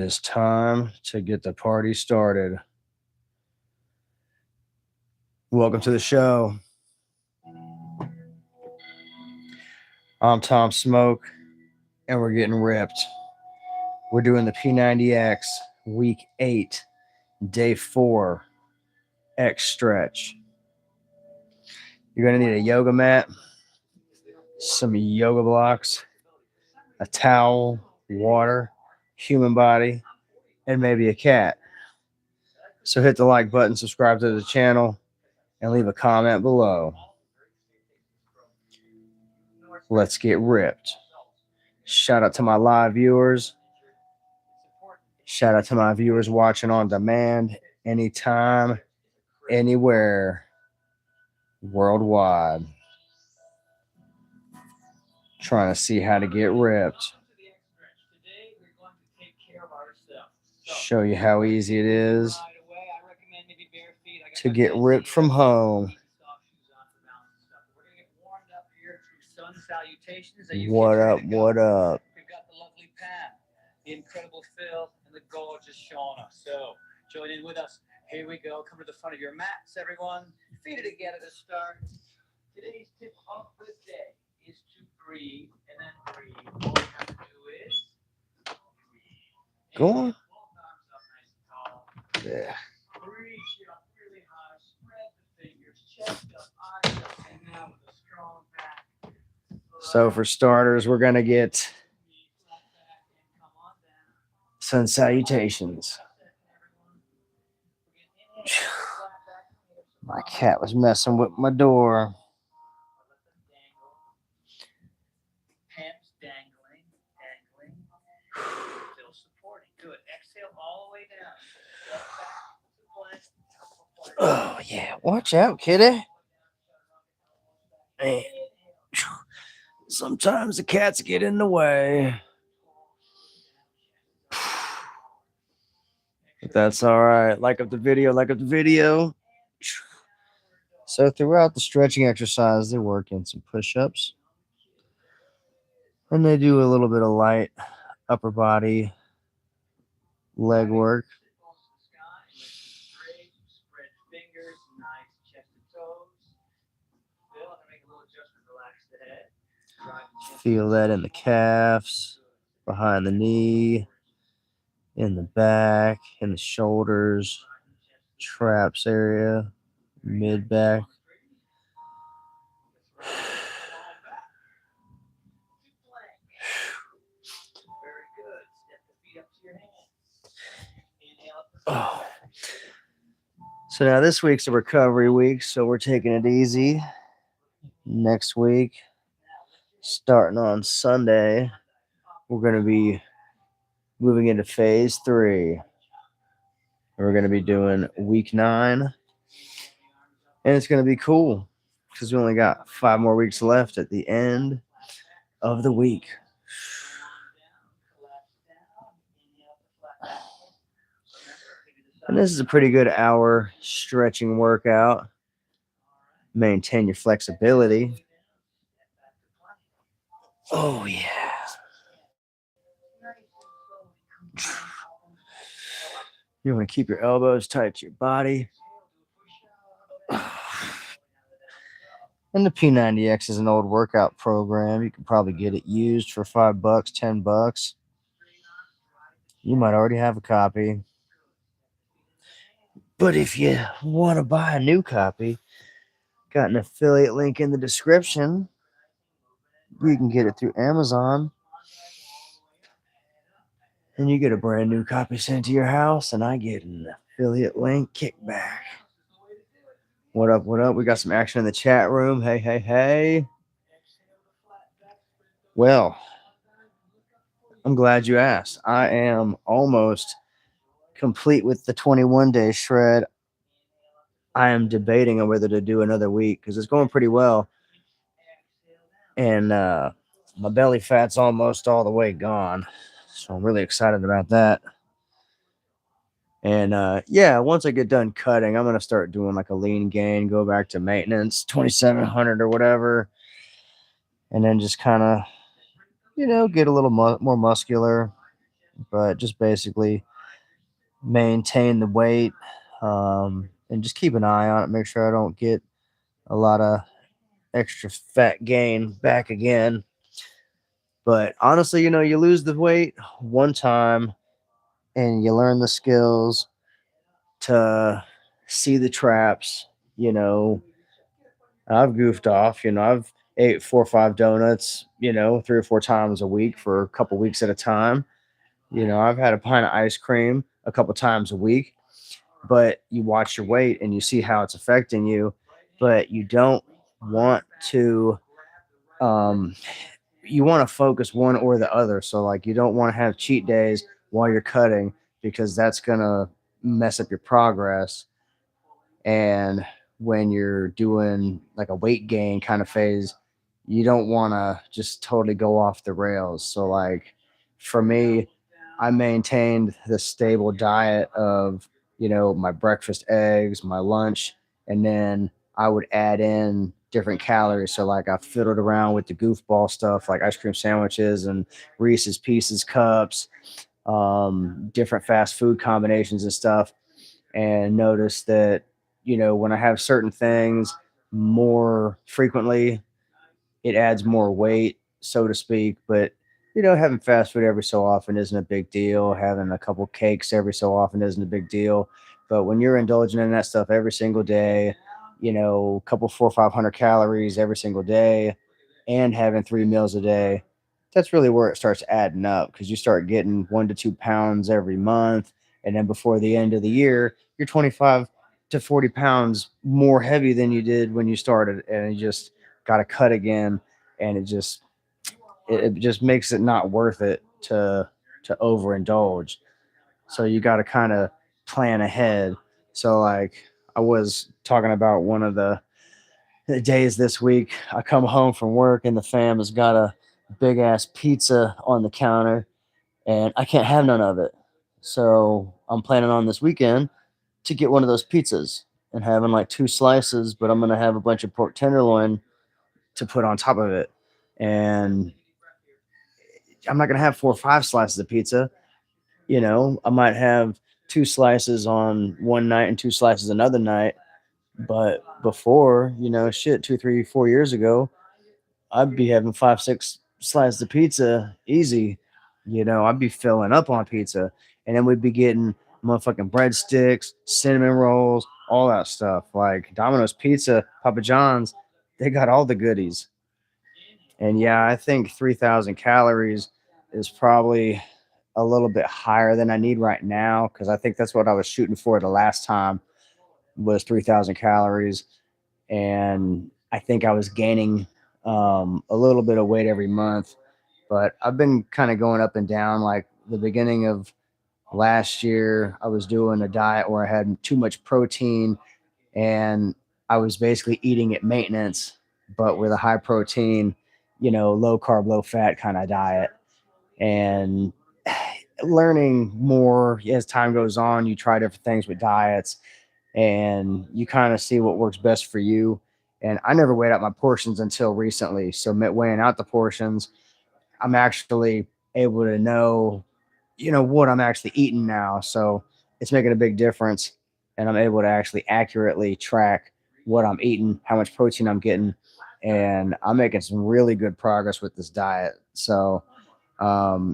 It's time to get the party started. Welcome to the show. I'm Tom Smoke, and we're getting ripped. We're doing the P90X Week 8, Day 4 X stretch. You're going to need a yoga mat, some yoga blocks, a towel, water, human body, and maybe a cat. So hit the like button, subscribe to the channel, and leave a comment below. Let's get ripped. Shout out to my live viewers. Shout out to my viewers watching on demand, anytime, anywhere, worldwide. Trying to see how to get ripped. Show you how easy it is to get ripped from home. What up? What up? We've got the lovely Pat, the incredible Phil, and the gorgeous Shauna. So join in with us. Here we go. Come to the front of your mats, everyone. Feet are together to start. Today's tip of the day is to breathe and then breathe. All you have to do is breathe. Go on. Both arms up nice and tall. Yeah. Reach up really high. Spread the fingers. Chest up, eyes up, and now with a strong back. So for starters, we're going to get sun salutations. My cat was messing with my door. Hands dangling. Still supporting. Good. Exhale all the way down. Oh, yeah. Watch out, kitty. Man. Sometimes the cats get in the way. But that's all right. Like up the video. So throughout the stretching exercise, they work in some push-ups. And they do a little bit of light upper body leg work. Feel that in the calves, behind the knee, in the back, in the shoulders, traps area, mid back. Oh. So now this week's a recovery week, so we're taking it easy. Next week, starting on Sunday, we're going to be moving into phase 3. We're going to be doing week 9, and it's going to be cool because we only got 5 more weeks left at the end of the week. And this is a pretty good hour stretching workout. Maintain your flexibility. Oh, yeah. You want to keep your elbows tight to your body. And the P90X is an old workout program. You can probably get it used for $5, $10. You might already have a copy. But if you want to buy a new copy, got an affiliate link in the description. You can get it through Amazon. And you get a brand new copy sent to your house, and I get an affiliate link kickback. What up? We got some action in the chat room. Hey. Well, I'm glad you asked. I am almost complete with the 21-day shred. I am debating on whether to do another week because it's going pretty well. And my belly fat's almost all the way gone. So I'm really excited about that. And once I get done cutting, I'm going to start doing like a lean gain, go back to maintenance, 2,700 or whatever. And then just kind of, get a little more muscular, but just basically maintain the weight, and just keep an eye on it. Make sure I don't get a lot of extra fat gain back again. But honestly, you lose the weight one time and you learn the skills to see the traps. You know, I've goofed off. I've ate 4 or 5 donuts, 3 or 4 times a week for a couple weeks at a time. I've had a pint of ice cream a couple times a week, but you watch your weight and you see how it's affecting you. But you don't want to, um, you want to focus one or the other. So, like, you don't want to have cheat days while you're cutting because that's going to mess up your progress. And when you're doing like a weight gain kind of phase, you don't want to just totally go off the rails. So, like, for me, I maintained the stable diet of, my breakfast eggs, my lunch, and then I would add in different calories. So, like, I fiddled around with the goofball stuff like ice cream sandwiches and Reese's Pieces cups, different fast food combinations and stuff, and noticed that, when I have certain things more frequently, it adds more weight, so to speak. But having fast food every so often isn't a big deal. Having a couple cakes every so often isn't a big deal. But when you're indulging in that stuff every single day, a couple 400 or 500 calories every single day, and having 3 meals a day, that's really where it starts adding up because you start getting 1 to 2 pounds every month. And then before the end of the year, you're 25 to 40 pounds more heavy than you did when you started. And you just got to cut again. And it just makes it not worth it to overindulge. So you got to kind of plan ahead. So, like, I was talking about one of the days this week, I come home from work and the fam has got a big ass pizza on the counter and I can't have none of it. So I'm planning on this weekend to get one of those pizzas and having like 2 slices, but I'm gonna have a bunch of pork tenderloin to put on top of it. And I'm not gonna have 4 or 5 slices of pizza. I might have 2 slices on one night and 2 slices another night. But before, shit, 2, 3, 4 years ago, I'd be having 5, 6 slices of pizza easy. I'd be filling up on pizza. And then we'd be getting motherfucking breadsticks, cinnamon rolls, all that stuff. Like Domino's Pizza, Papa John's, they got all the goodies. And yeah, I think 3,000 calories is probably a little bit higher than I need right now because I think that's what I was shooting for the last time was 3,000 calories. And I think I was gaining a little bit of weight every month. But I've been kind of going up and down. Like the beginning of last year, I was doing a diet where I had too much protein and I was basically eating at maintenance, but with a high protein, low carb, low fat kind of diet. And learning more as time goes on, you try different things with diets and you kind of see what works best for you. And I never weighed out my portions until recently. So weighing out the portions, I'm actually able to know, what I'm actually eating now. So it's making a big difference. And I'm able to actually accurately track what I'm eating, how much protein I'm getting. And I'm making some really good progress with this diet. So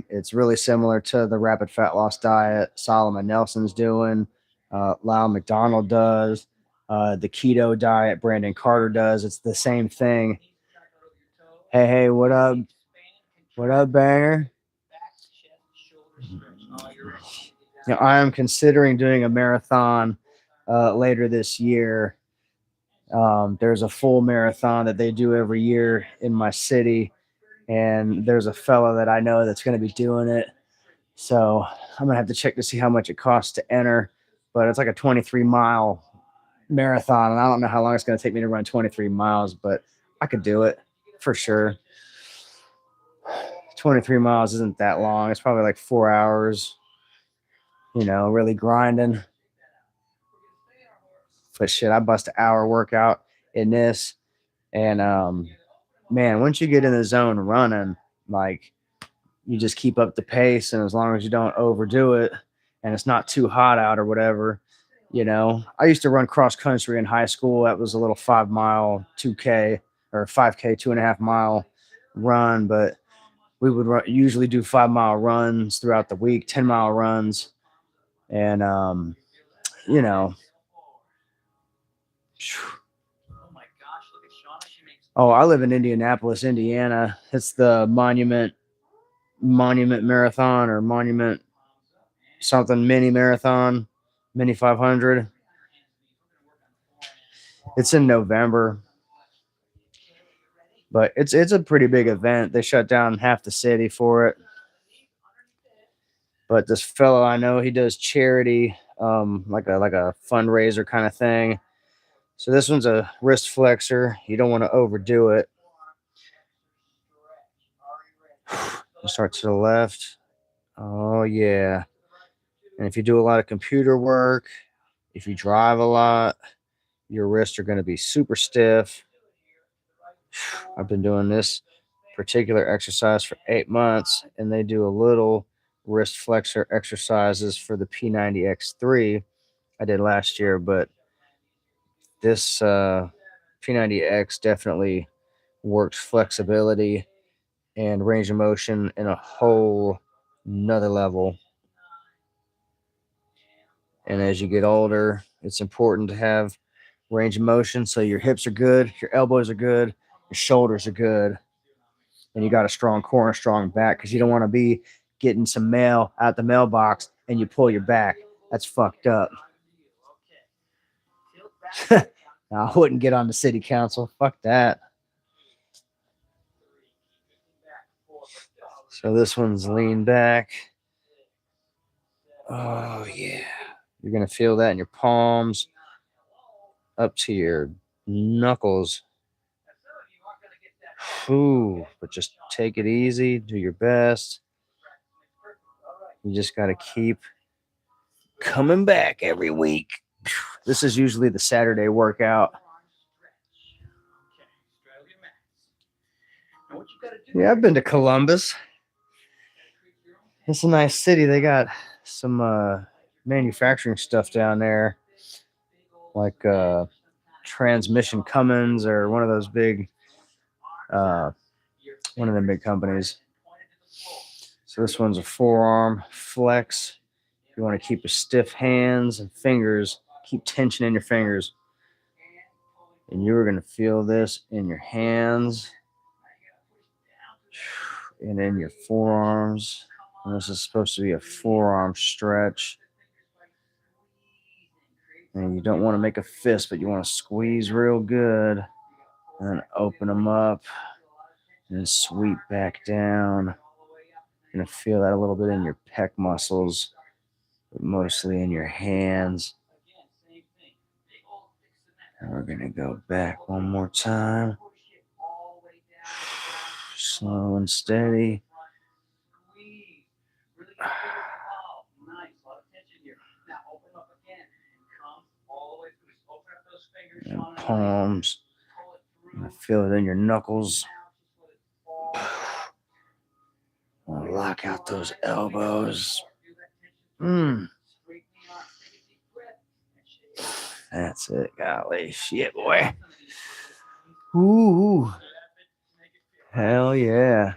it's really similar to the rapid fat loss diet Solomon Nelson's doing, Lyle McDonald does, the keto diet Brandon Carter does. It's the same thing. Hey, hey, what up? What up, Banger? I am considering doing a marathon later this year. There's a full marathon that they do every year in my city, and there's a fella that I know that's going to be doing it. So I'm gonna have to check to see how much it costs to enter, but it's like a 23-mile marathon, and I don't know how long it's gonna take me to run 23 miles, but I could do it for sure. 23 miles isn't that long. It's probably like 4 hours, really grinding. But shit, I bust an hour workout in this, and man, once you get in the zone running, like you just keep up the pace, and as long as you don't overdo it and it's not too hot out or whatever, I used to run cross country in high school. That was a little 5 mile 2K or 5K 2.5 mile run, but we would usually do 5 mile runs throughout the week, 10 mile runs. And you know Oh my gosh, look at Shauna. She makes oh, I live in Indianapolis, Indiana. It's the monument marathon, or monument something mini marathon, mini 500. It's in November, but it's a pretty big event. They shut down half the city for it. But this fellow I know, he does charity, like a fundraiser kind of thing. So this one's a wrist flexor. You don't want to overdo it. Start to the left. Oh yeah. And if you do a lot of computer work, if you drive a lot, your wrists are going to be super stiff. I've been doing this particular exercise for 8 months, and they do a little wrist flexor exercises for the P90X3 I did last year, but this P90X definitely works flexibility and range of motion in a whole another level. And as you get older, it's important to have range of motion so your hips are good, your elbows are good, your shoulders are good, and you got a strong core and a strong back, because you don't want to be getting some mail out the mailbox and you pull your back. That's fucked up. I wouldn't get on the city council. Fuck that. So this one's lean back. Oh, yeah. You're going to feel that in your palms up to your knuckles. Ooh, but just take it easy. Do your best. You just got to keep coming back every week. This is usually the Saturday workout. Yeah, I've been to Columbus. It's a nice city. They got some manufacturing stuff down there, like Transmission Cummins, or one of those big, one of them big companies. So this one's a forearm flex. You want to keep a stiff hands and fingers. Keep tension in your fingers. And you're going to feel this in your hands and in your forearms. And this is supposed to be a forearm stretch. And you don't want to make a fist, but you want to squeeze real good. And then open them up. And then sweep back down. You're going to feel that a little bit in your pec muscles, but mostly in your hands. And we're going to go back one more time. Slow and steady. And palms. And feel it in your knuckles. Lock out those elbows. That's it. Golly shit, boy. Ooh. Hell yeah.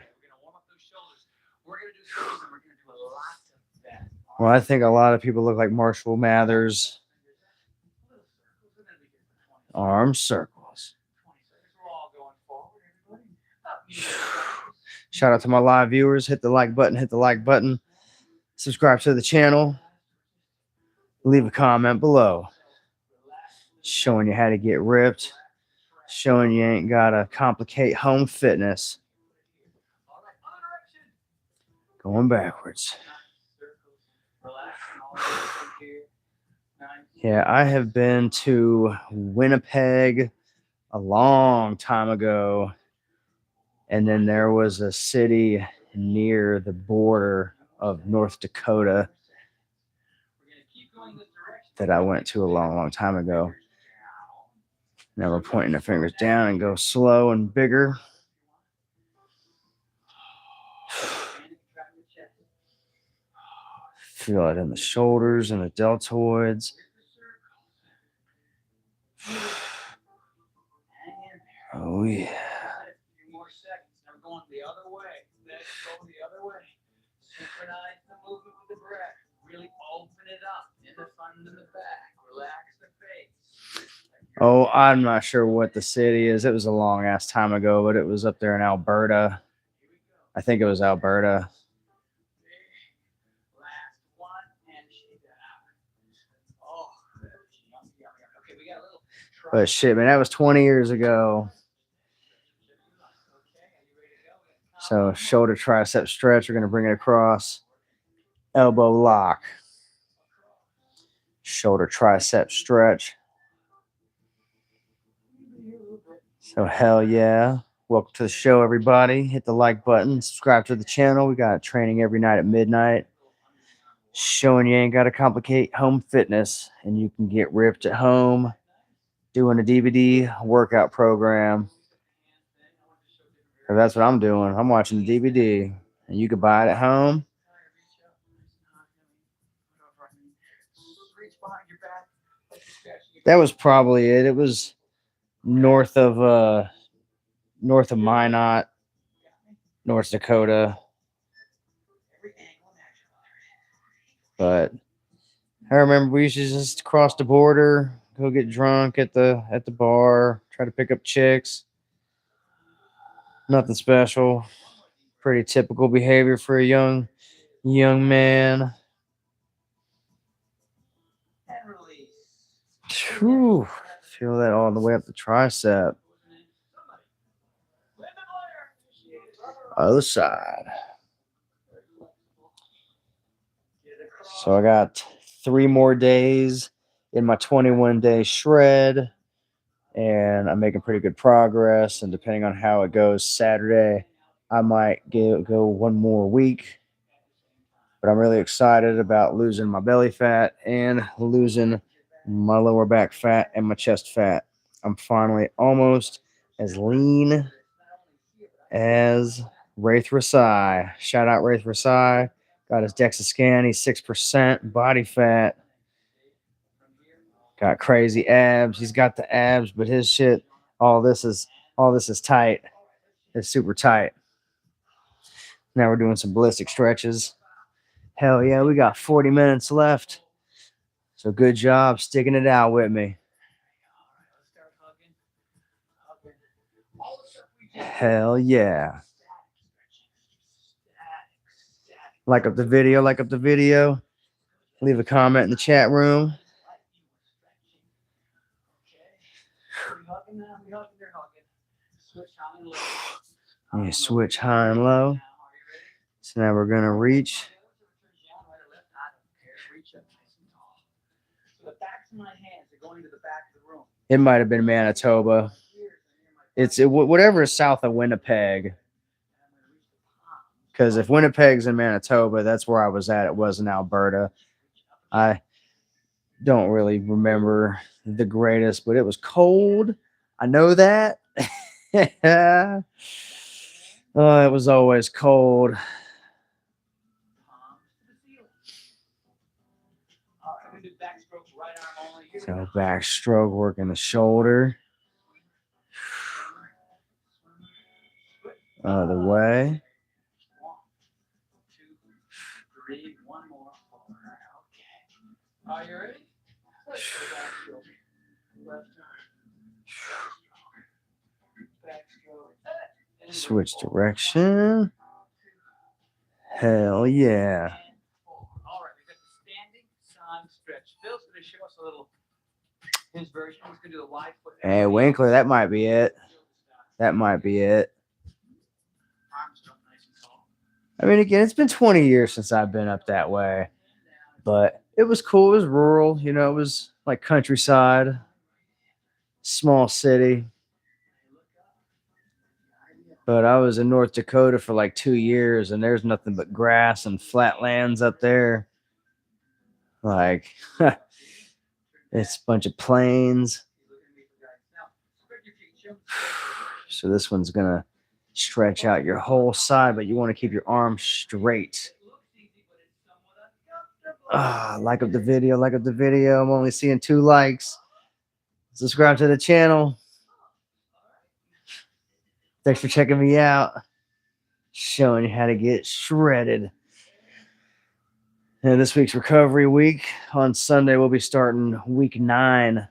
Well, I think a lot of people look like Marshall Mathers. Arm circles. Shout out to my live viewers. Hit the like button. Hit the like button. Subscribe to the channel. Leave a comment below. Showing you how to get ripped. Showing you ain't gotta complicate home fitness. Going backwards. Yeah, I have been to Winnipeg a long time ago. And then there was a city near the border of North Dakota that I went to a long, long time ago. Now we're pointing the fingers down and go slow and bigger. Feel it in the shoulders and the deltoids. Oh, yeah. More seconds. Now we're going the other way. Let's go the other way. Synchronize the movement with the breath. Really open it up in the front and in the back. Relax the face. Oh, I'm not sure what the city is. It was a long ass time ago, but it was up there in Alberta. I think it was Alberta. Last one and shake that out. Oh, okay, we got a little. But shit, man, that was 20 years ago. So shoulder tricep stretch. We're going to bring it across. Elbow lock. Shoulder tricep stretch. So hell yeah. Welcome to the show, everybody. Hit the like button. Subscribe to the channel. We got training every night at midnight. Showing you ain't got to complicate home fitness. And you can get ripped at home. Doing a DVD workout program. So that's what I'm doing. I'm watching the DVD. And you can buy it at home. That was probably it. It was north of Minot, North Dakota. But I remember we used to just cross the border, go get drunk at the bar, try to pick up chicks. Nothing special. Pretty typical behavior for a young man. Whew. Feel that all the way up the tricep. Other side. So I got 3 more days in my 21-day shred, and I'm making pretty good progress. And depending on how it goes Saturday, I might go 1 more week. But I'm really excited about losing my belly fat and losing my lower back fat and my chest fat. I'm finally almost as lean as Wraith Rasai. Shout out Wraith Rasai. Got his DEXA scan. He's 6% body fat. Got crazy abs. He's got the abs, but his shit, all this is tight. It's super tight. Now we're doing some ballistic stretches. Hell yeah, we got 40 minutes left. So good job sticking it out with me. Hell yeah. Like up the video. Leave a comment in the chat room. You switch high and low. So now we're going to reach. It might have been Manitoba. It's whatever is south of Winnipeg. Because if Winnipeg's in Manitoba, that's where I was at. It was in Alberta. I don't really remember the greatest, but it was cold. I know that. Oh, it was always cold. So backstroke, working the shoulder. Other way. Are you ready? Switch direction. Hell yeah. All right, we got the standing side stretch. Phil's going to show us a little his version. He's going to do a wide foot. Hey, Winkler, that might be it. That might be it. I mean, again, it's been 20 years since I've been up that way. But it was cool. It was rural. You know, it was like countryside. Small city. But I was in North Dakota for like 2 years, and there's nothing but grass and flat lands up there. Like, it's a bunch of plains. So this one's going to stretch out your whole side, but you want to keep your arms straight. Like up the video, like up the video. I'm only seeing 2 likes. Subscribe to the channel. Thanks for checking me out. Showing you how to get shredded. And this week's recovery week, on Sunday, we'll be starting week 9,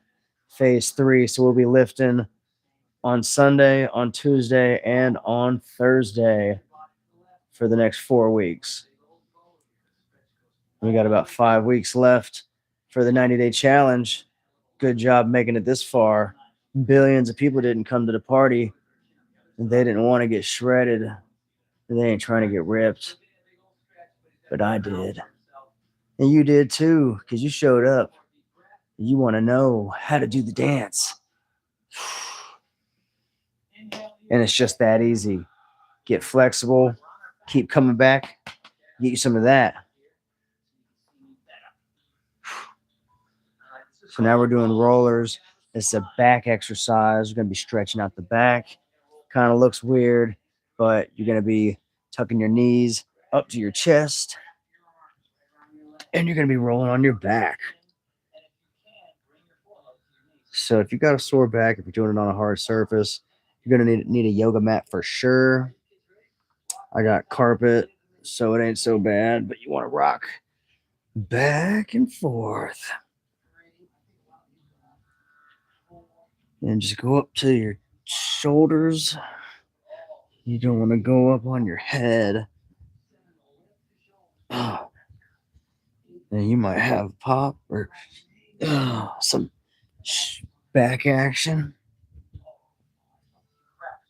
phase 3. So we'll be lifting on Sunday, on Tuesday, and on Thursday for the next 4 weeks. We got about 5 weeks left for the 90-day challenge. Good job making it this far. Billions of people didn't come to the party. They didn't want to get shredded. They ain't trying to get ripped. But I did. And you did too, because you showed up. You want to know how to do the dance. And it's just that easy. Get flexible. Keep coming back. Get you some of that. So now we're doing rollers. It's a back exercise. We're going to be stretching out the back. Kind of looks weird, but you're going to be tucking your knees up to your chest. And you're going to be rolling on your back. So if you got a sore back, if you're doing it on a hard surface, you're going to need a yoga mat for sure. I got carpet, so it ain't so bad, but you want to rock back and forth. And just go up to your shoulders. You don't want to go up on your head. And you might have pop or some back action.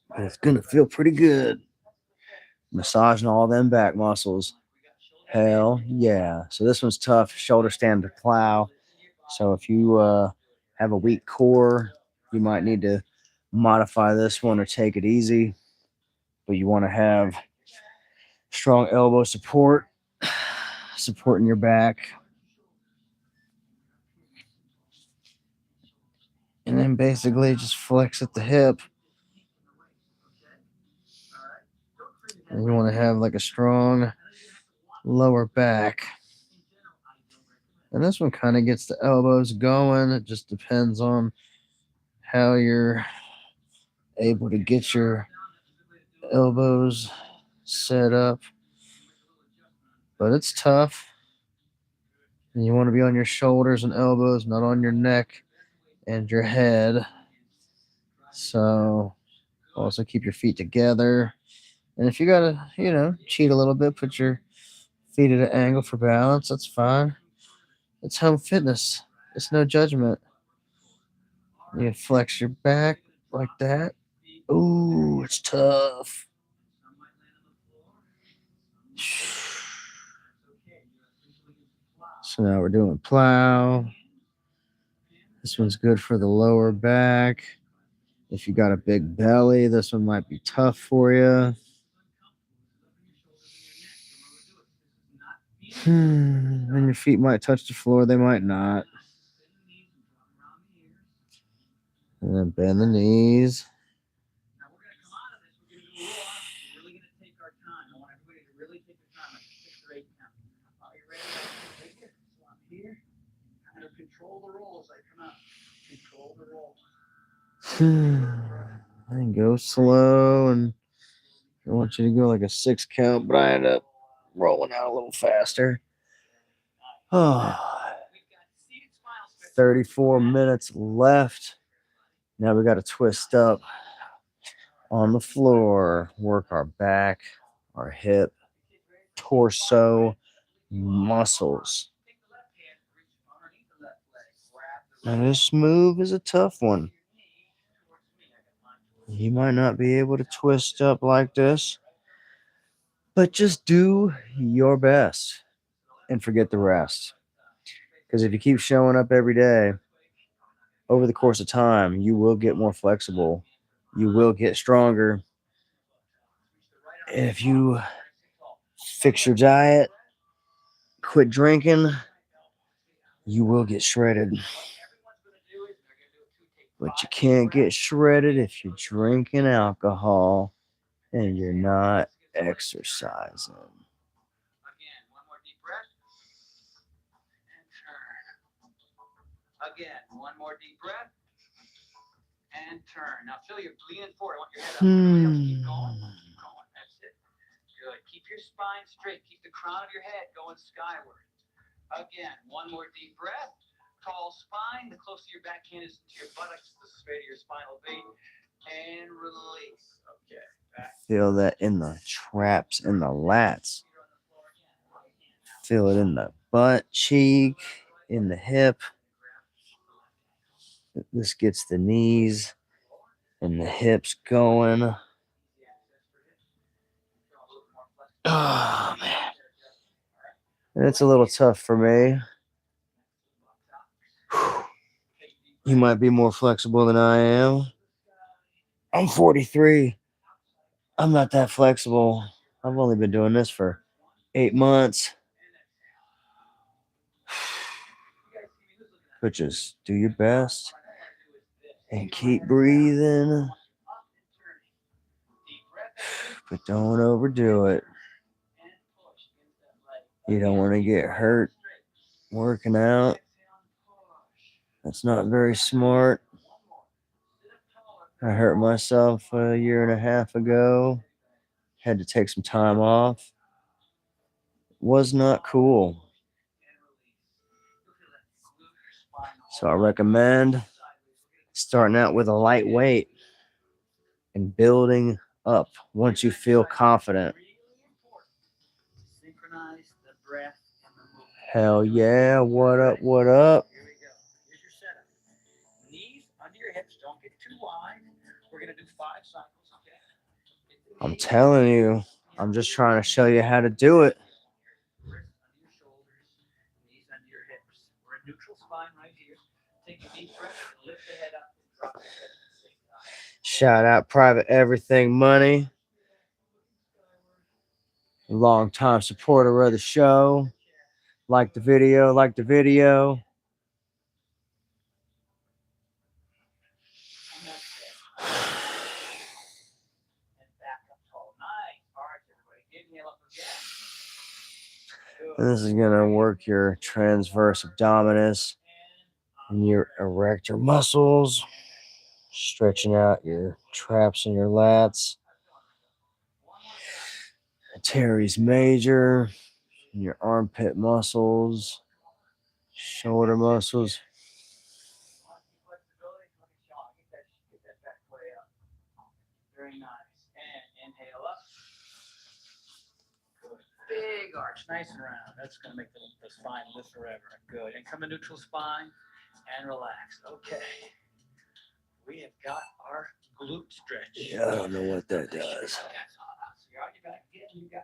But it's going to feel pretty good. Massaging all them back muscles. Hell yeah. So this one's tough. Shoulder stand to plow. So if you have a weak core, you might need to modify this one or take it easy. But you want to have strong elbow support, supporting your back. And then basically just flex at the hip. And you want to have like a strong lower back. And this one kind of gets the elbows going. It just depends on how you're able to get your elbows set up. But it's tough. And you want to be on your shoulders and elbows, not on your neck and your head. So also keep your feet together. And if you got to, cheat a little bit, put your feet at an angle for balance, that's fine. It's home fitness. It's no judgment. You can flex your back like that. Ooh, it's tough. So now we're doing plow. This one's good for the lower back. If you got a big belly, this one might be tough for you. And your feet might touch the floor, they might not. And then bend the knees. And go slow, and I want you to go like a 6 count, but I end up rolling out a little faster. 34 minutes left. Now we got to twist up on the floor, work our back, our hip, torso, muscles. Now this move is a tough one. You might not be able to twist up like this, but just do your best and forget the rest. Because if you keep showing up every day, over the course of time, you will get more flexible. You will get stronger. If you fix your diet, quit drinking, you will get shredded. But you can't get shredded if you're drinking alcohol and you're not exercising. Again, one more deep breath. And turn. Now feel you're leaning forward. I want your head up. Really up. Keep going. Keep going. That's it. Good. Keep your spine straight. Keep the crown of your head going skyward. Again, one more deep breath. Tall spine. The closer your backhand is to your buttocks, the straighter your spinal beat. And release. Okay. Back. Feel that in the traps and the lats. Feel it in the butt cheek, in the hip. This gets the knees and the hips going. Oh, man. And it's a little tough for me. You might be more flexible than I am. I'm 43. I'm not that flexible. I've only been doing this for 8 months. But just do your best and keep breathing. But don't overdo it. You don't want to get hurt working out. That's not very smart. I hurt myself a year and a half ago. Had to take some time off. Was not cool. So I recommend starting out with a light weight and building up once you feel confident. Synchronize the breath and the movement. Hell yeah. What up? What up? Here we go. Here's your setup. Knees under your hips. Don't get too wide. We're going to do 5 cycles. Okay. I'm telling you. I'm just trying to show you how to do it. Wrists under your shoulders. Knees under your hips. We're in neutral spine right here. Take a deep breath. Lift the head up. And drop the head at the same time. Shout out Private Everything Money. Long time supporter of the show. Like the video. Like the video. And this is going to work your transverse abdominis and your erector muscles, stretching out your traps and your lats, teres major, and your armpit muscles, shoulder muscles. Very nice. And inhale up. Good. Big arch, nice and round. That's going to make the spine lift forever. Good. And come to neutral spine and relax. Okay. We have got our glute stretch. Yeah, I don't know what that does.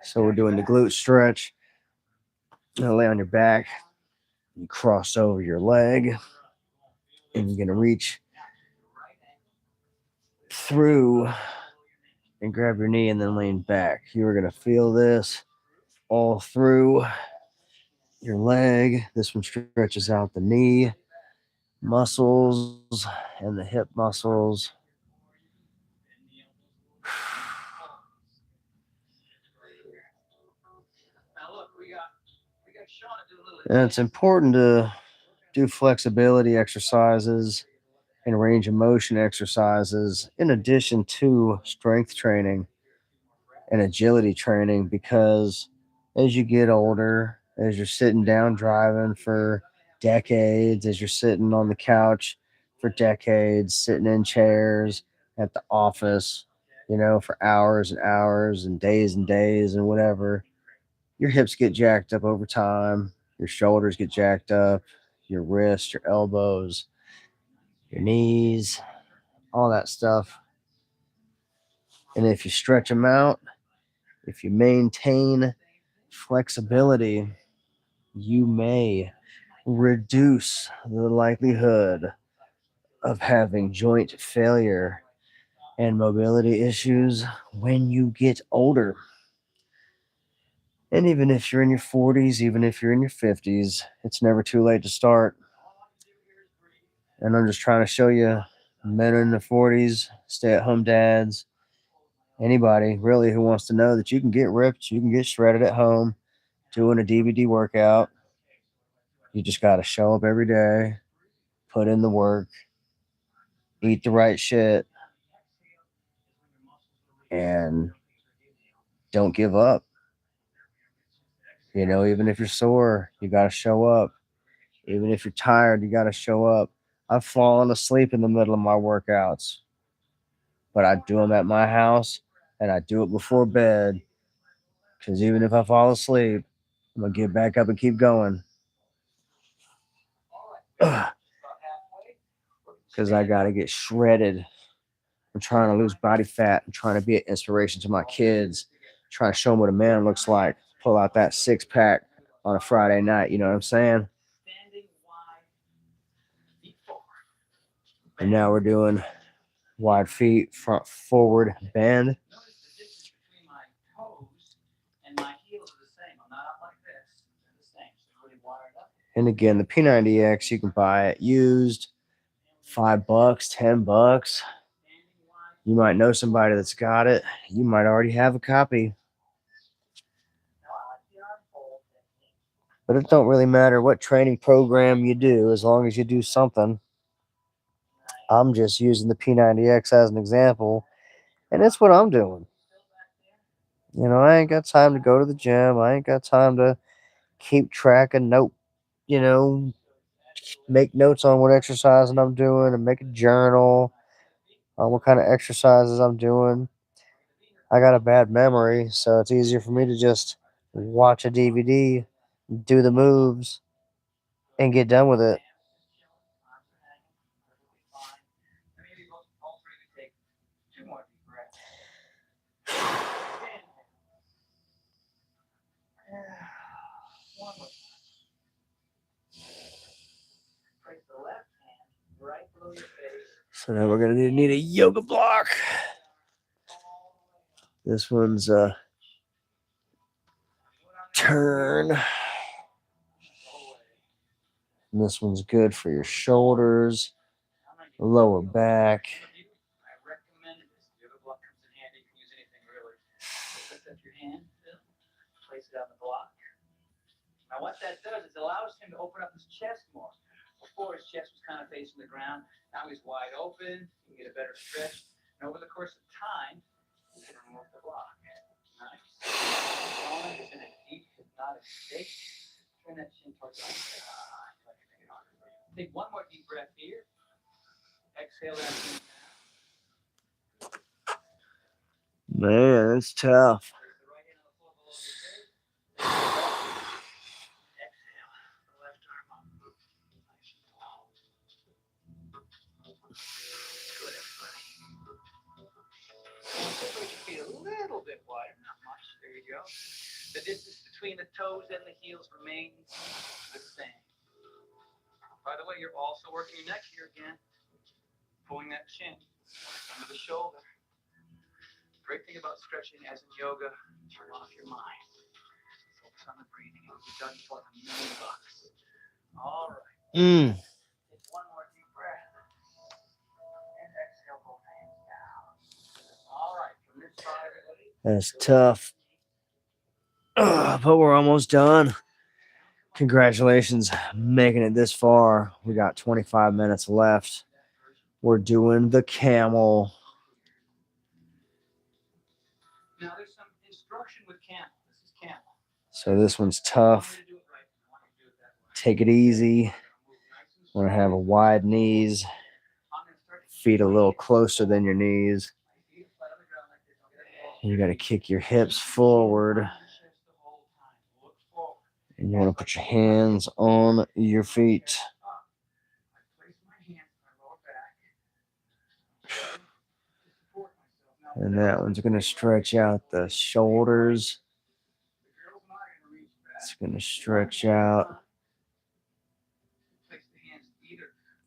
So we're doing the glute stretch. Now lay on your back. You cross over your leg. And you're going to reach through and grab your knee and then lean back. You are going to feel this all through your leg. This one stretches out the knee muscles and the hip muscles. And it's important to do flexibility exercises and range of motion exercises in addition to strength training and agility training, because as you get older, as you're sitting down driving for decades, as you're sitting on the couch for decades, sitting in chairs at the office, for hours and hours and days and whatever, your hips get jacked up over time, your shoulders get jacked up, your wrists, your elbows, your knees, all that stuff. And if you stretch them out, if you maintain flexibility, you may reduce the likelihood of having joint failure and mobility issues when you get older. And even if you're in your 40s, even if you're in your 50s, it's never too late to start. And I'm just trying to show you, men in their 40s, stay-at-home dads, anybody really who wants to know that you can get ripped, you can get shredded at home doing a DVD workout. You just got to show up every day, put in the work, eat the right shit, and don't give up. You know, even if you're sore, you got to show up. Even if you're tired, you got to show up. I've fallen asleep in the middle of my workouts, but I do them at my house and I do it before bed, because even if I fall asleep, I'm going to get back up and keep going. Because I got to get shredded. I'm trying to lose body fat. I'm trying to be an inspiration to my kids. Trying to show them what a man looks like. Pull out that 6-pack on a Friday night. You know what I'm saying? And now we're doing wide feet, front forward bend. And again, the P90X, you can buy it used, $5, $10. You might know somebody that's got it. You might already have a copy. But it don't really matter what training program you do, as long as you do something. I'm just using the P90X as an example, and it's what I'm doing. You know, I ain't got time to go to the gym. I ain't got time to keep track and make notes on what exercising I'm doing and make a journal on what kind of exercises I'm doing. I got a bad memory, so it's easier for me to just watch a DVD, do the moves, and get done with it. So now we're gonna need a yoga block. This one's a turn. And this one's good for your shoulders, lower back. Now, what that does is allows him to open up his chest more. Before, his chest was kind of facing the ground. Now he's wide open. You can get a better stretch. And over the course of time, you can remove the block. Nice. It's in a deep hypnotic state. Turn that chin towards the Take one more deep breath here. Exhale that chin down. Man, it's tough. A little bit wider, not much. There you go. The distance between the toes and the heels remains the same. By the way, you're also working your neck here again, pulling that chin under the shoulder. Great thing about stretching, as in yoga, turn off your mind. Focus on the breathing. It'll be done for $1,000,000. All right. Take one more deep breath. And exhale both hands down. All right. From this side, everybody. That's tough. But we're almost done. Congratulations, making it this far. We got 25 minutes left. We're doing the camel. Now there's some instruction with camel. This is camel. So this one's tough. Take it easy. Want to have a wide knees. Feet a little closer than your knees. You got to kick your hips forward. And you want to put your hands on your feet. And that one's going to stretch out the shoulders. It's going to stretch out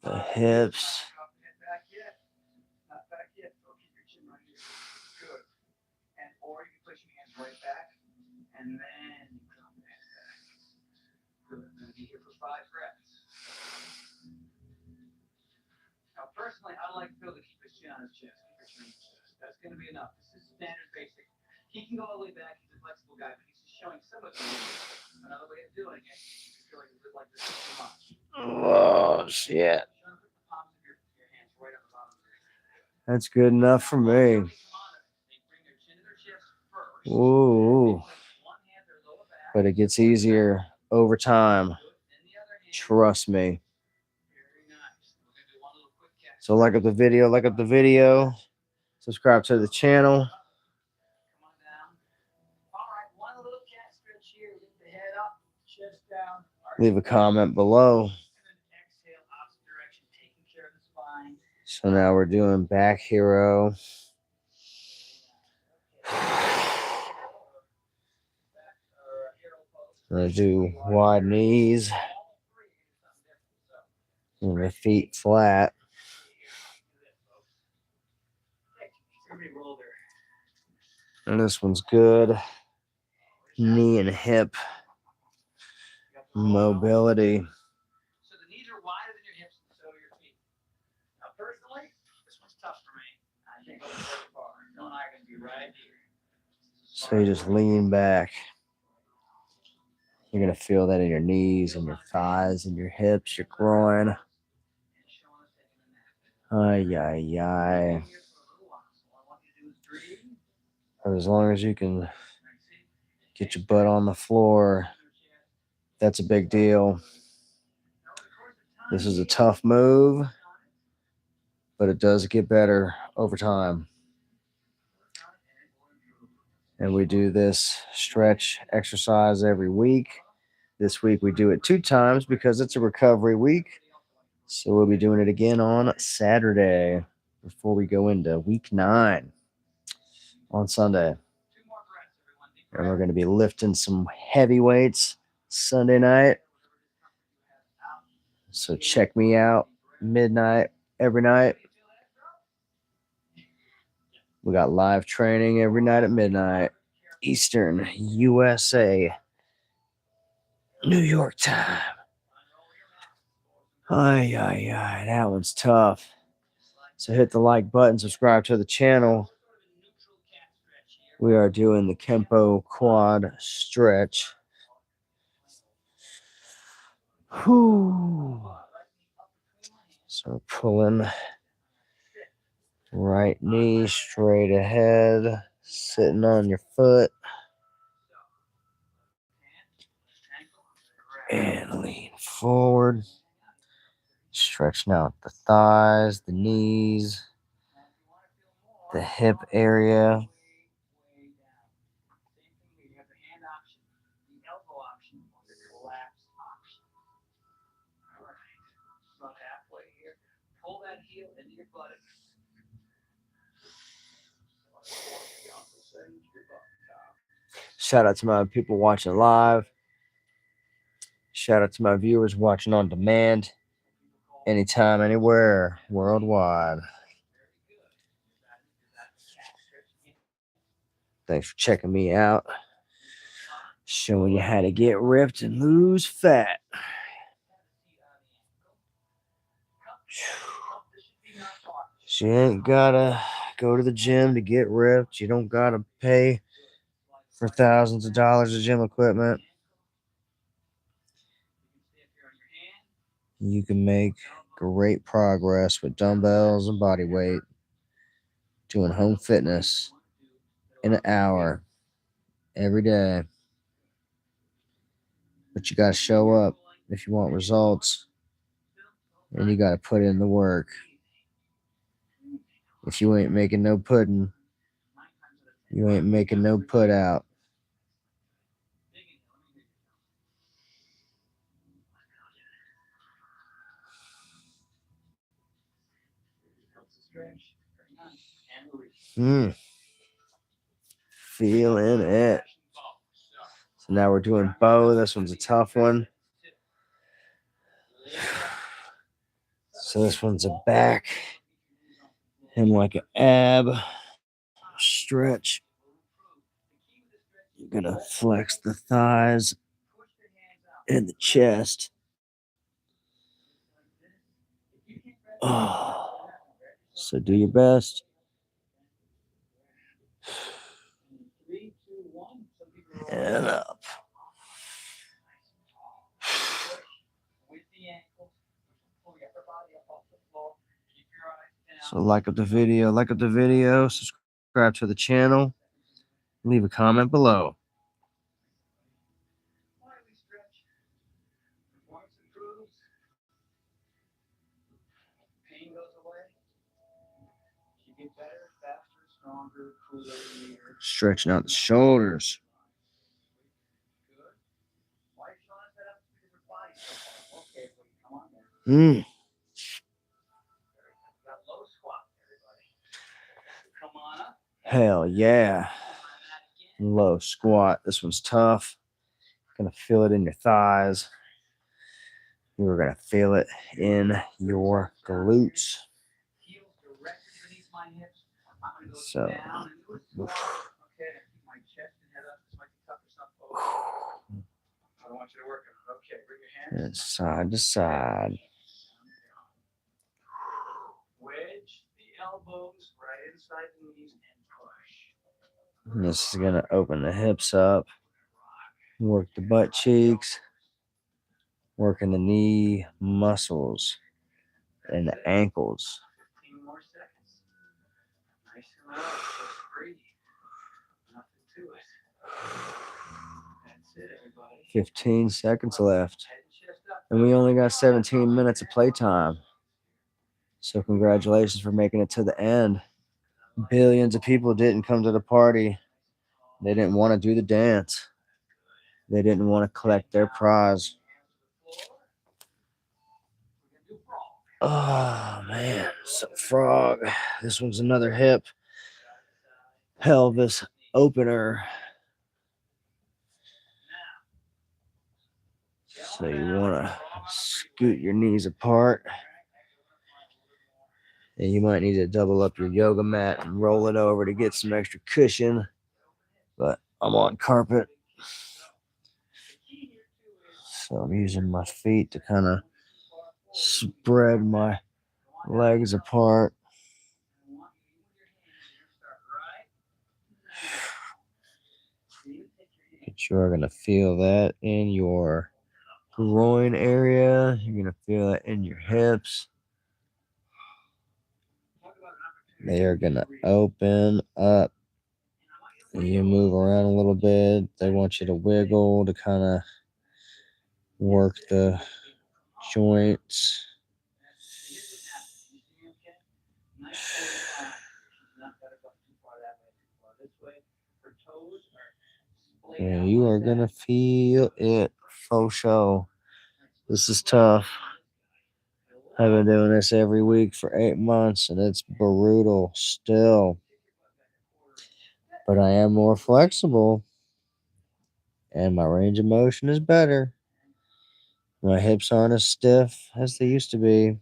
the hips. And then you drop that back. Good. I'm going to be here for 5 reps. Now, personally, I like Phil to keep his chin on his chest. That's going to be enough. This is standard basic. He can go all the way back. He's a flexible guy, but he's just showing some of the another way of doing it. If you feel like you live like this too much. Oh, shit. That's good enough for me. Ooh. But it gets easier over time. Trust me. So like up the video, subscribe to the channel. Leave a comment below. So now we're doing back hero. I'm gonna do wide knees and the feet flat. And this one's good. Knee and hip mobility. So the knees are wider than your hips, and so are your feet. Now, personally, this one's tough for me. I can't go very far. Phil and I are going to be right here. So you just lean back. You're going to feel that in your knees and your thighs and your hips, your groin. Ay, ay, ay. But as long as you can get your butt on the floor, that's a big deal. This is a tough move, but it does get better over time. And we do this stretch exercise every week. This week we do it 2 times because it's a recovery week. So we'll be doing it again on Saturday before we go into week 9 on Sunday. And we're going to be lifting some heavy weights Sunday night. So check me out midnight every night. We got live training every night at midnight, Eastern USA, New York time. Ay, ay, ay, that one's tough. So hit the like button, subscribe to the channel. We are doing the Kempo quad stretch. Whew. So pulling right knee straight ahead, sitting on your foot. And lean forward. Stretching out the thighs, the knees, the hip area. Shout out to my people watching live. Shout out to my viewers watching on demand. Anytime, anywhere, worldwide. Thanks for checking me out. Showing you how to get ripped and lose fat. So you ain't gotta go to the gym to get ripped. You don't gotta pay for thousands of dollars of gym equipment. You can make great progress with dumbbells and body weight doing home fitness in an hour every day. But you got to show up if you want results, and you got to put in the work. If you ain't making no pudding, you ain't making no put out. Feeling it. So now we're doing bow. This one's a tough one. So this one's a back and like an ab stretch. You're gonna flex the thighs and the chest. Oh, so do your best. And up. So like up the video, subscribe to the channel, leave a comment below. Why do we stretch? Performance improves. Pain goes away. You get better, faster, stronger, cooler, leaner. Stretching out the shoulders. Good. Why is Shauna set up? Because her body's so hard. Okay, well, come on then. Got low squat, everybody. Come on up. Hell yeah. Low squat. This one's tough. Gonna feel it in your thighs. You're gonna feel it in your glutes. Heels directly beneath my hips. I'm gonna go So, down into a squat. Okay, keep my chest and head up. This might be tough for some folks. I don't want you to work on it. Okay, bring your hands side to side. Wedge the elbows right inside the knees and push. And this is gonna open the hips up. Work the butt cheeks. Working the knee muscles and the ankles. 15 more seconds. Nice and low. Just breathe. Nothing to it. That's it, everybody. 15 seconds left. Head and chest up. And we only got 17 minutes of playtime. So congratulations for making it to the end. Billions of people didn't come to the party. They didn't want to do the dance. They didn't want to collect their prize. Oh man, some frog. This one's another hip pelvis opener. So you want to scoot your knees apart. And you might need to double up your yoga mat and roll it over to get some extra cushion. But I'm on carpet. So I'm using my feet to kind of spread my legs apart. But you're going to feel that in your groin area. You're going to feel it in your hips. They are going to open up. You move around a little bit. They want you to wiggle to kind of work the joints. And you are going to feel it for sure. This is tough. I've been doing this every week for 8 months, and it's brutal still. But I am more flexible, and my range of motion is better. My hips aren't as stiff as they used to be.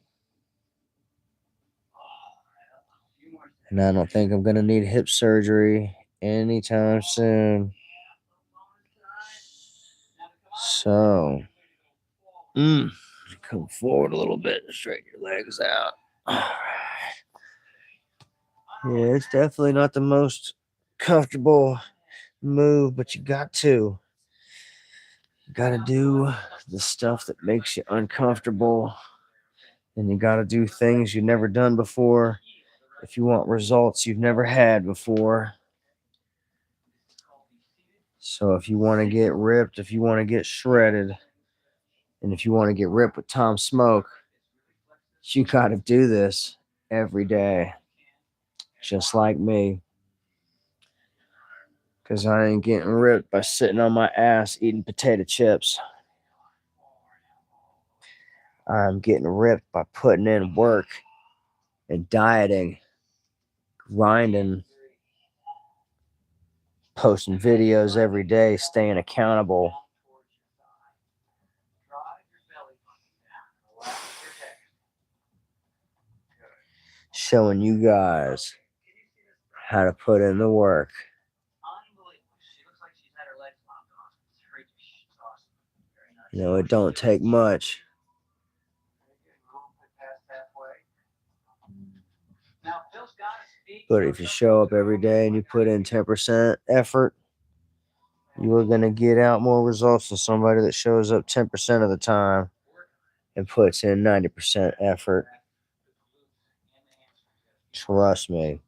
And I don't think I'm going to need hip surgery anytime soon. So, come forward a little bit and straighten your legs out. All right. Yeah, it's definitely not the most comfortable move, but you got to. You got to do the stuff that makes you uncomfortable. And you got to do things you've never done before if you want results you've never had before. So if you want to get ripped, if you want to get shredded, and if you want to get ripped with Tom Smoke, you got to do this every day, just like me. Because I ain't getting ripped by sitting on my ass eating potato chips. I'm getting ripped by putting in work and dieting, grinding, posting videos every day, staying accountable. Showing you guys how to put in the work. You know, it don't take much. But if you show up every day and you put in 10% effort, you are going to get out more results than somebody that shows up 10% of the time and puts in 90% effort. Trust me.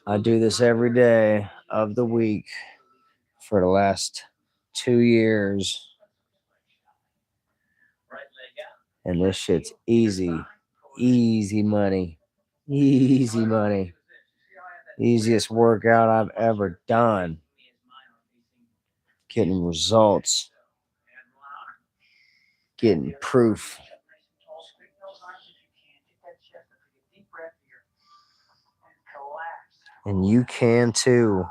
I do this every day of the week for the last 2 years. And this shit's easy. Easy money. Easy money. Easiest workout I've ever done. Getting results. Getting proof. And you can too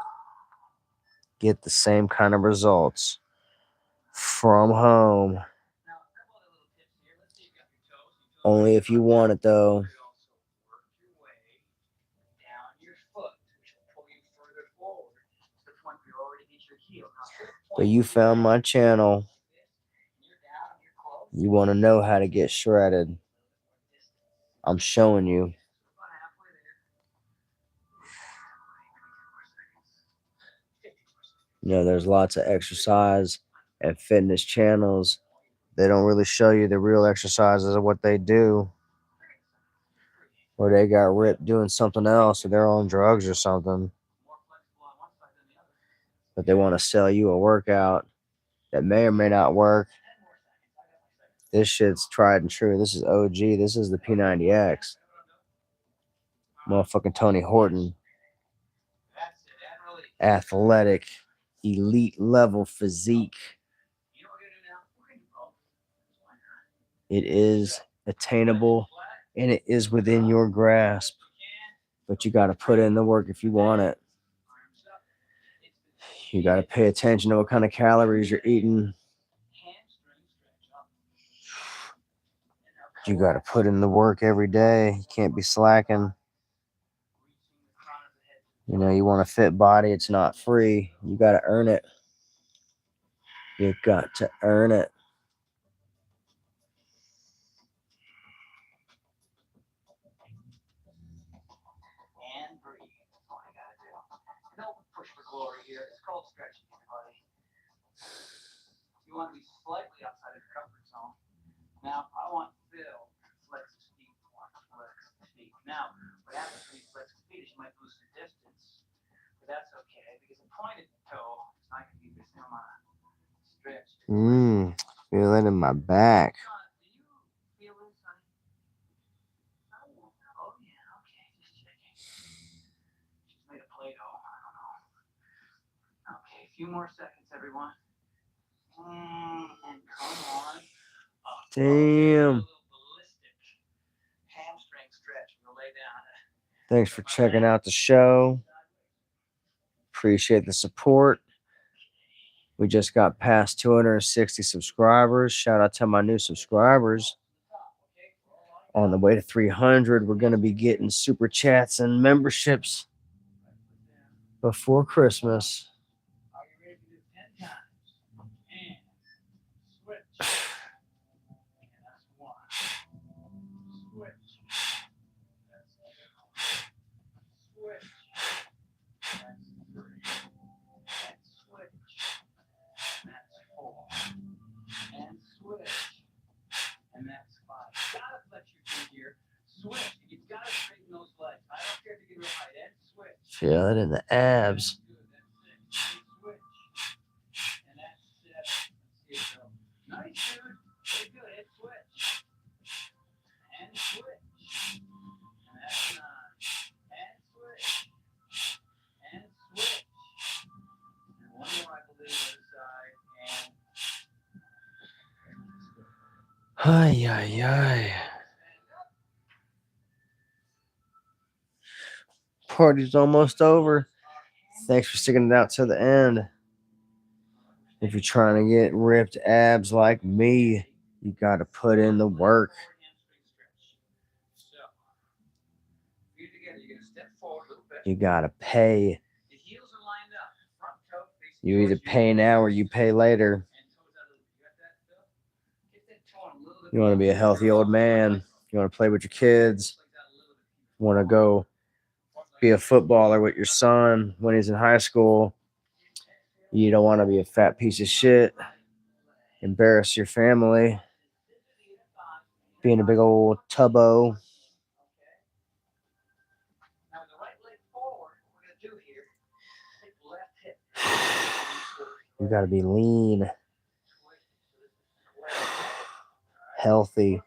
get the same kind of results from home. Only if you want it though. But you found my channel. You want to know how to get shredded. I'm showing you. You know, there's lots of exercise and fitness channels. They don't really show you the real exercises of what they do. Or they got ripped doing something else, or they're on drugs or something. But they want to sell you a workout that may or may not work. This shit's tried and true. This is OG. This is the P90X. Motherfucking Tony Horton. Athletic, elite level physique. It is attainable and it is within your grasp. But you got to put in the work if you want it. You got to pay attention to what kind of calories you're eating. You got to put in the work every day. You can't be slacking. You know, you want a fit body. It's not free. You got to earn it. You got to earn it. And breathe. That's all I gotta do. Don't push for glory here. It's called stretching, everybody. You want to be slightly outside of your comfort zone. Now, I want Phil to flex his feet. Now, what happens when you flex his feet is you might lose the distance. But that's okay, because a pointed toe is not going to be the same amount of stretch. Feel it in my back. Do you feel this, honey? Oh, yeah, okay, just checking. She's made a Play-Doh. I don't know. Okay, a few more seconds, everyone. And come on. Damn. Hamstring stretch. We'll lay down. Thanks for checking out the show. Appreciate the support. We just got past 260 subscribers. Shout out to my new subscribers. On the way to 300, we're going to be getting super chats and memberships before Christmas. Are you ready to do 10 times? And switch. And that's 1. Switch. That's 2. Switch. That's 3. And switch. That's 4. And switch. And that's 5. Gotta flex your feet here. Switch. You gotta straighten those legs. I don't care if you get real high. And switch. Feel it in the abs. And that's 7. Let's see it go. Nice, dude. Very good. Hit switch. And switch. And that's 9. And switch. And switch. And one more, I believe, other side. And Ay, ay, ay. Party's almost over. Thanks for sticking it out to the end. If you're trying to get ripped abs like me, you got to put in the work. You got to pay. You either pay now or you pay later. You want to be a healthy old man. You want to play with your kids. You want to go be a footballer with your son when he's in high school. You don't want to be a fat piece of shit. Embarrass your family. Being a big old tubbo. You got to be lean, healthy,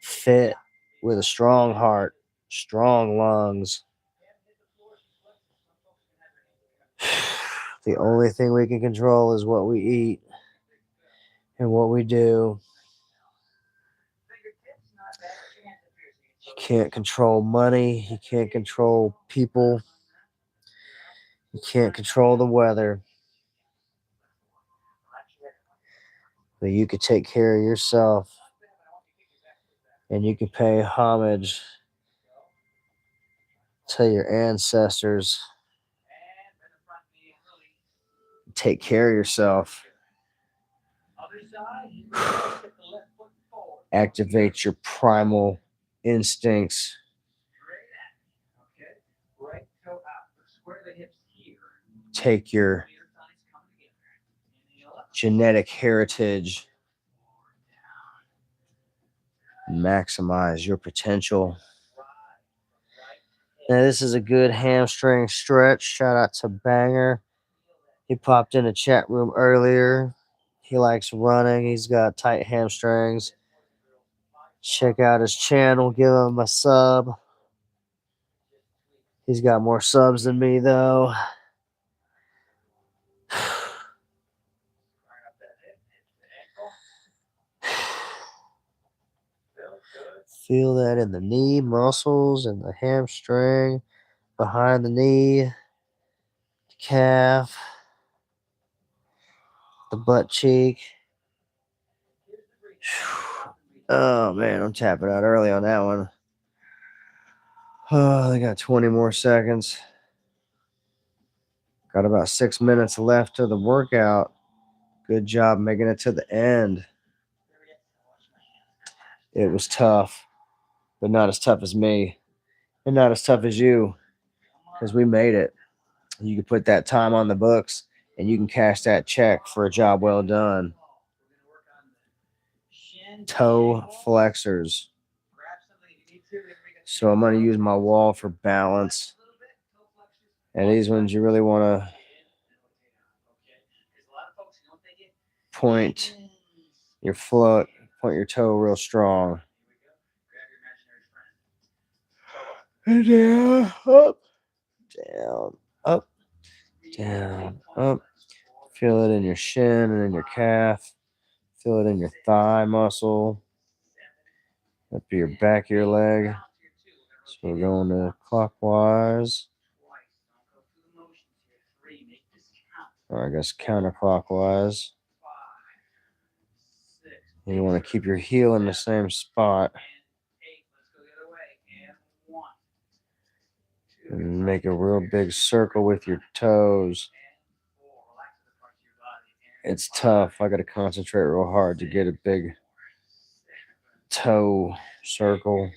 fit, with a strong heart, strong lungs. The only thing we can control is what we eat and what we do. You can't control money. You can't control people. You can't control the weather. But you can take care of yourself. And you can pay homage to your ancestors. Take care of yourself. Activate your primal instincts. Take your genetic heritage. Maximize your potential. Now, this is a good hamstring stretch. Shout out to Banger. He popped in a chat room earlier. He likes running. He's got tight hamstrings. Check out his channel. Give him a sub. He's got more subs than me, though. Feel that in the knee muscles and the hamstring, behind the knee, the calf, the butt cheek. Oh, man, I'm tapping out early on that one. Oh, they got 20 more seconds. Got about 6 minutes left of the workout. Good job making it to the end. It was tough, but not as tough as me. And not as tough as you, because we made it. You can put that time on the books, and you can cash that check for a job well done. Toe flexors. So I'm going to use my wall for balance. And these ones you really want to point your foot, point your toe real strong. And down, up, down, up, down, up. Feel it in your shin and in your calf. Feel it in your thigh muscle. Up to your back of your leg. So we're going to clockwise. Or I guess counterclockwise. And you want to keep your heel in the same spot. And make a real big circle with your toes. It's tough. I got to concentrate real hard to get a big toe circle.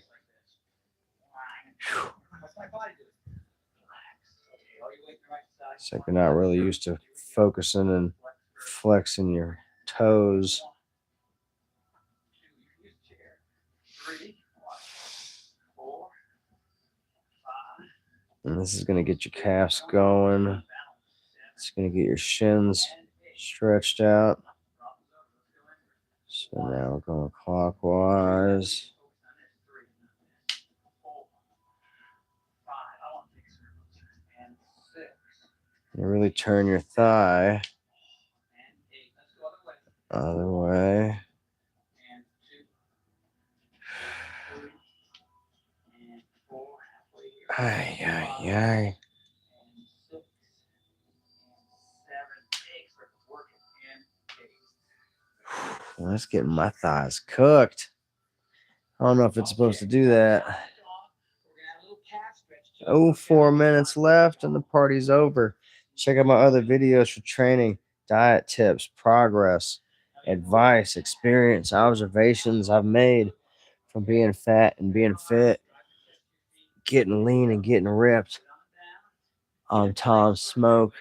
It's like you're not really used to focusing and flexing your toes. And this is going to get your calves going. It's going to get your shins stretched out. So now we're going clockwise. You really turn your thigh other way. Ay, ay, ay. Let's get my thighs cooked. I don't know if it's supposed to do that. Oh, 4 minutes left and the party's over. Check out my other videos for training, diet tips, progress, advice, experience, observations I've made from being fat and being fit, getting lean and getting ripped. I'm Tom Smoke,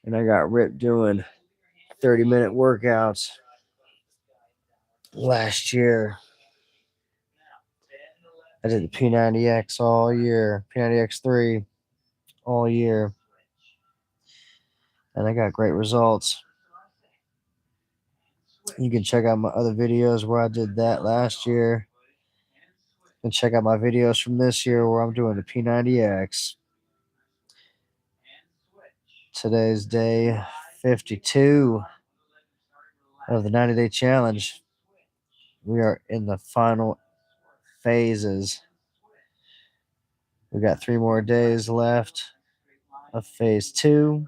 and I got ripped doing 30-minute workouts last year. I did the P90X all year, P90X3 all year. and I got great results. You can check out my other videos where I did that last year, and check out my videos from this year where I'm doing the P90X. Today's day 52 of the 90-day challenge. We are in the final phases. We got 3 more days left of phase 2,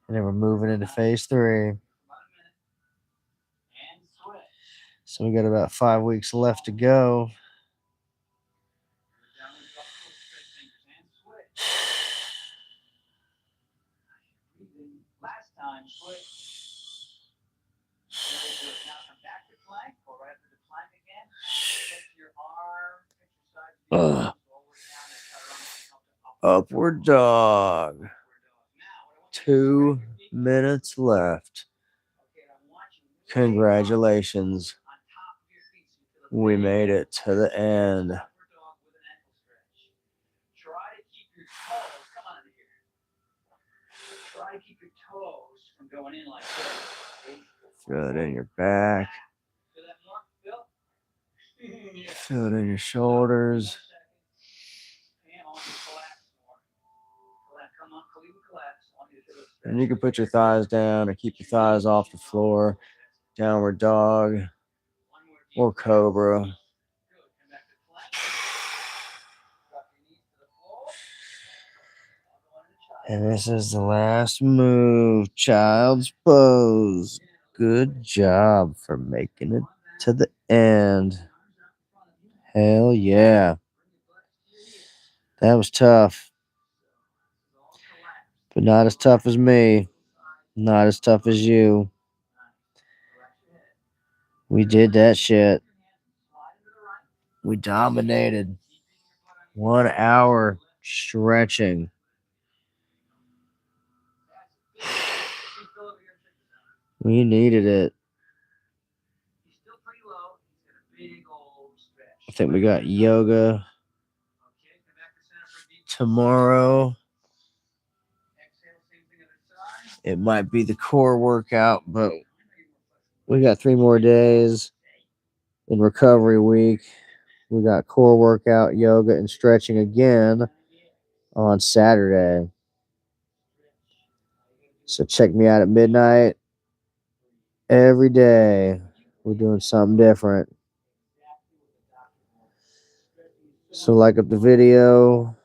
and then we're moving into phase 3. So we got about 5 weeks left to go. Last time, switch. Very good. Now come back to plank. Go right up to the plank again. Lift your arm. Exercise. Upward dog. 2 minutes left. Congratulations. We made it to the end. Try to keep your toes from going in like this. Feel it in your back. Feel that more, Phil? Feel it in your shoulders. And you can put your thighs down or keep your thighs off the floor. Downward dog or cobra. And this is the last move, child's pose. Good job for making it to the end. Hell yeah. That was tough. But not as tough as me. Not as tough as you. We did that shit. We dominated. 1 hour stretching. We needed it. I think we got yoga tomorrow. It might be the core workout, but we got 3 more days in recovery week. We got core workout, yoga, and stretching again on Saturday. So check me out at midnight every day. We're doing something different. So like up the video,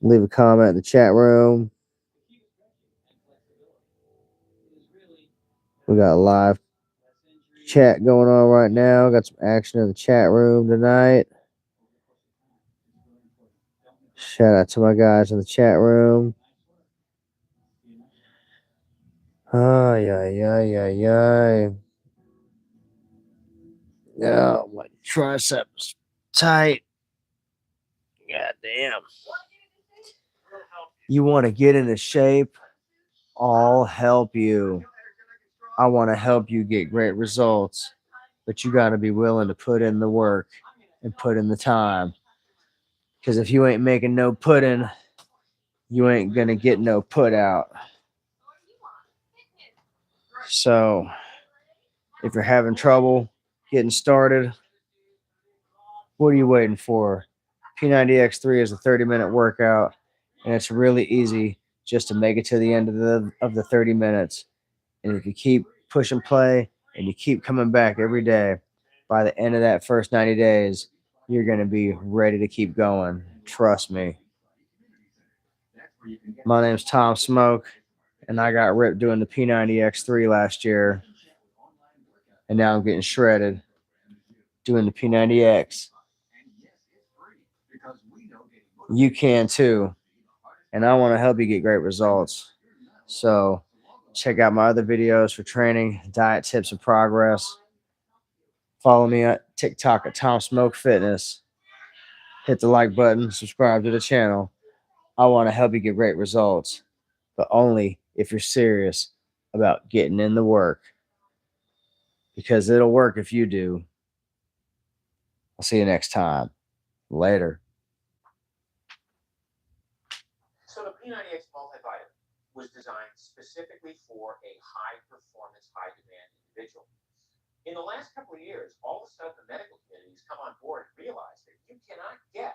leave a comment in the chat room. We got a live chat going on right now. Got some action in the chat room tonight. Shout out to my guys in the chat room. Ay, ay, ay, ay, ay. Yeah, my triceps tight. God damn. You want to get into shape? I'll help you. I want to help you get great results, but you got to be willing to put in the work and put in the time. Because if you ain't making no put in, you ain't going to get no put out. So if you're having trouble getting started, what are you waiting for? P90X3 is a 30-minute workout, and it's really easy just to make it to the end of the 30 minutes. And if you keep pushing play and you keep coming back every day, by the end of that first 90 days, you're going to be ready to keep going. Trust me. My name's Tom Smoke, and I got ripped doing the P90X3 last year. And now I'm getting shredded doing the P90X. You can too. And I want to help you get great results. So check out my other videos for training, diet tips, and progress. Follow me at TikTok at Tom Smoke Fitness. Hit the like button, subscribe to the channel. I want to help you get great results, but only if you're serious about getting in the work. Because it'll work if you do. I'll see you next time. Later. So the P90X ball was designed specifically for a high-performance, high-demand individual. In the last couple of years, all of a sudden the medical community has come on board and realized that you cannot get